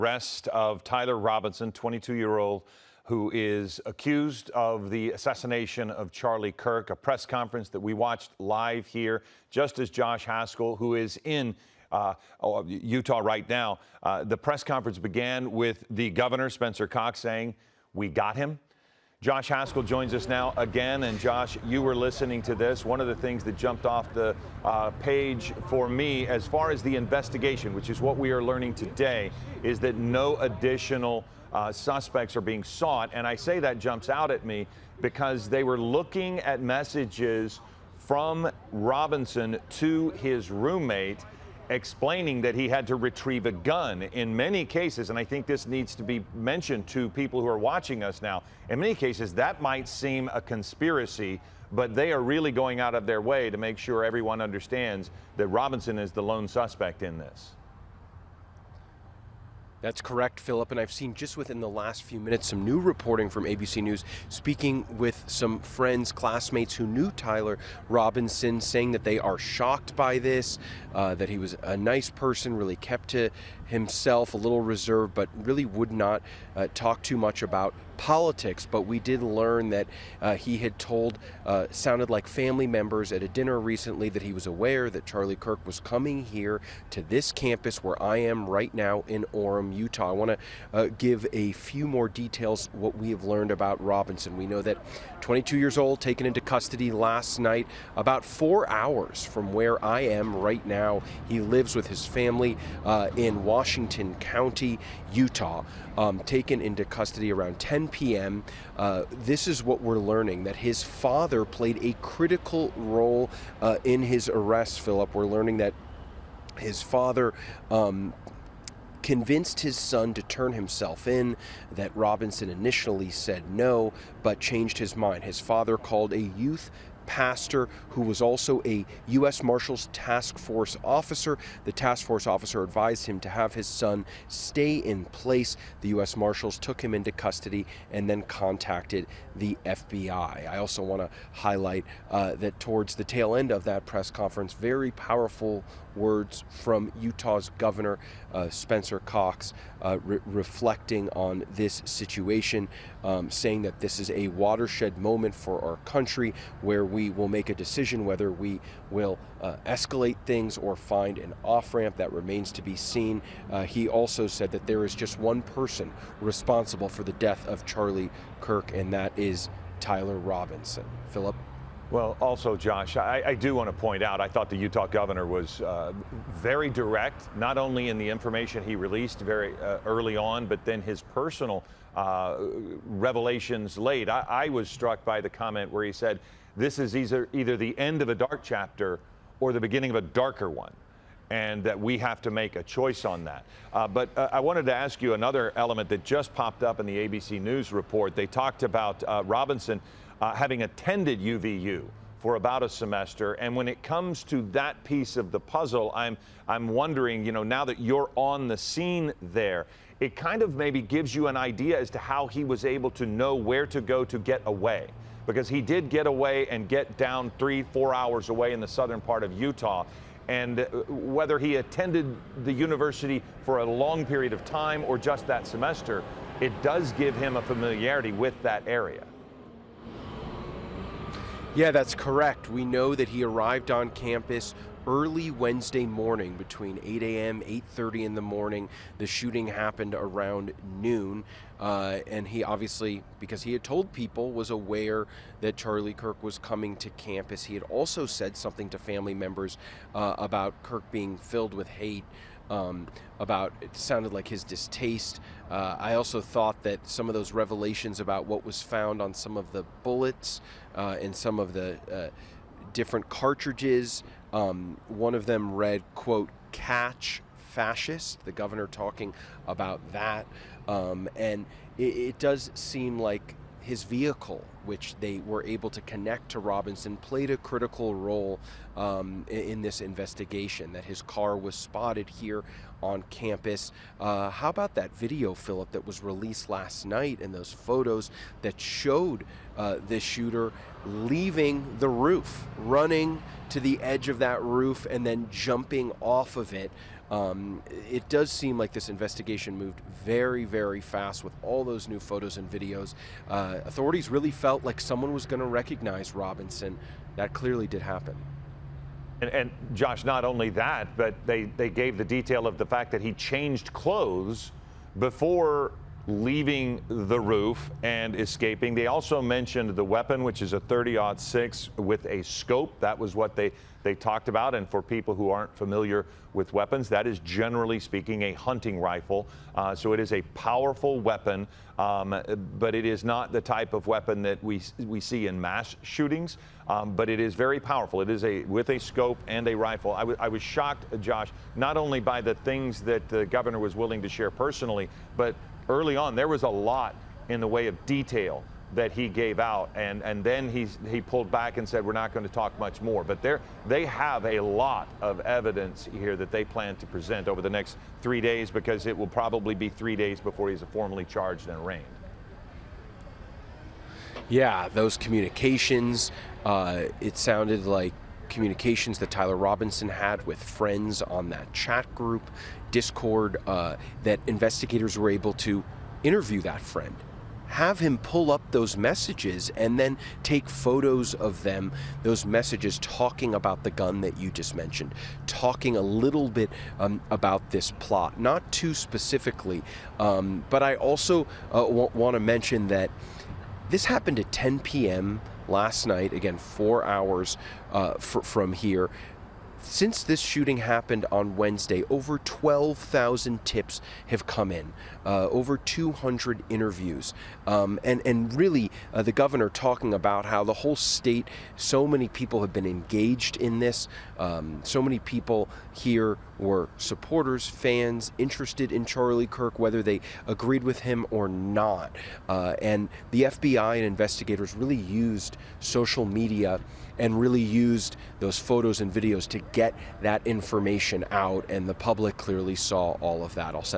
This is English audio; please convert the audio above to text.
Arrest of Tyler Robinson, 22-year-old, who is accused of the assassination of Charlie Kirk, a press conference that we watched live here, just as Josh Haskell, who is in Utah right now. The press conference began with the governor, Spencer Cox, saying, "We got him." Josh Haskell joins us now again. And Josh, you were listening to this. One of the things that jumped off the page for me as far as the investigation, which is what we are learning today, is that no additional suspects are being sought. And I say that jumps out at me because they were looking at messages from Robinson to his roommate explaining that he had to retrieve a gun. In many cases, and I think this needs to be mentioned to people who are watching us now, in many cases that might seem a conspiracy, but they are really going out of their way to make sure everyone understands that Robinson is the lone suspect in this. That's correct, Philip, and I've seen just within the last few minutes some new reporting from ABC News, speaking with some friends, classmates who knew Tyler Robinson, saying that they are shocked by this, that he was a nice person, really kept to himself, a little reserved, but really would not talk too much about politics. But we did learn that he had told, sounded like family members at a dinner recently, that he was aware that Charlie Kirk was coming here to this campus where I am right now in Orem, Utah. I want to give a few more details what we have learned about Robinson. We know that 22 years old, taken into custody last night, about 4 hours from where I am right now. He lives with his family in Washington County, Utah, taken into custody around 10 p.m. This is what we're learning, that his father played a critical role in his arrest, Philip. We're learning that his father convinced his son to turn himself in, that Robinson initially said no, but changed his mind. His father called a youth pastor who was also a U.S. Marshals Task Force officer. The task force officer advised him to have his son stay in place. The U.S. Marshals took him into custody and then contacted the FBI. I also want to highlight that towards the tail end of that press conference, very powerful words from Utah's governor, Spencer Cox, reflecting on this situation, saying that this is a watershed moment for our country where we will make a decision whether we will escalate things or find an off-ramp. That remains to be seen. He also said that there is just one person responsible for the death of Charlie Kirk, and that is Tyler Robinson. Philip? Well, also, Josh, I do want to point out, I thought the Utah governor was very direct, not only in the information he released very early on, but then his personal revelations late. I was struck by the comment where he said, this is either the end of a dark chapter or the beginning of a darker one, and that we have to make a choice on that. But I wanted to ask you another element that just popped up in the ABC News report. They talked about Robinson having attended UVU for about a semester, and when it comes to that piece of the puzzle, I'm wondering, you know, now that you're on the scene there, it kind of maybe gives you an idea as to how he was able to know where to go to get away, because he did get away and get down 3-4 hours away in the southern part of Utah. And whether he attended the university for a long period of time or just that semester, it does give him a familiarity with that area. Yeah, that's correct. We know that he arrived on campus early Wednesday morning between 8 a.m., 8:30 in the morning. The shooting happened around noon. And he obviously, because he had told people, was aware that Charlie Kirk was coming to campus. He had also said something to family members about Kirk being filled with hate. It sounded like his distaste. I also thought that some of those revelations about what was found on some of the bullets and some of the different cartridges, one of them read, quote, "catch fascist," the governor talking about that. And it does seem like his vehicle, which they were able to connect to Robinson, played a critical role in this investigation, that his car was spotted here on campus. How about that video, Philip, that was released last night, and those photos that showed the shooter leaving the roof, running to the edge of that roof and then jumping off of it? It does seem like this investigation moved very, very fast with all those new photos and videos. Authorities really felt like someone was going to recognize Robinson. That clearly did happen. And Josh, not only that, but they gave the detail of the fact that he changed clothes before leaving the roof and escaping. They also mentioned the weapon, which is a .30-06 with a scope. That was what they talked about. And for people who aren't familiar with weapons, that is generally speaking a hunting rifle. So it is a powerful weapon, but it is not the type of weapon that we see in mass shootings. But it is very powerful. It is with a scope and a rifle. I was shocked, Josh, not only by the things that the governor was willing to share personally, but early on there was a lot in the way of detail that he gave out, and then he pulled back and said we're not going to talk much more. But they have a lot of evidence here that they plan to present over the next 3 days, because it will probably be 3 days before he's formally charged and arraigned. Yeah, those communications, it sounded like communications that Tyler Robinson had with friends on that chat group, Discord, that investigators were able to interview that friend, have him pull up those messages, and then take photos of them, those messages talking about the gun that you just mentioned, talking a little bit about this plot, not too specifically, but I also want to mention that this happened at 10 p.m. last night, again, 4 hours from here. Since this shooting happened on Wednesday, over 12,000 tips have come in, over 200 interviews, and really the governor talking about how the whole state, so many people have been engaged in this, so many people here were supporters, fans, interested in Charlie Kirk, whether they agreed with him or not, and the FBI and investigators really used social media and really used those photos and videos to get that information out, and the public clearly saw all of that. I'll send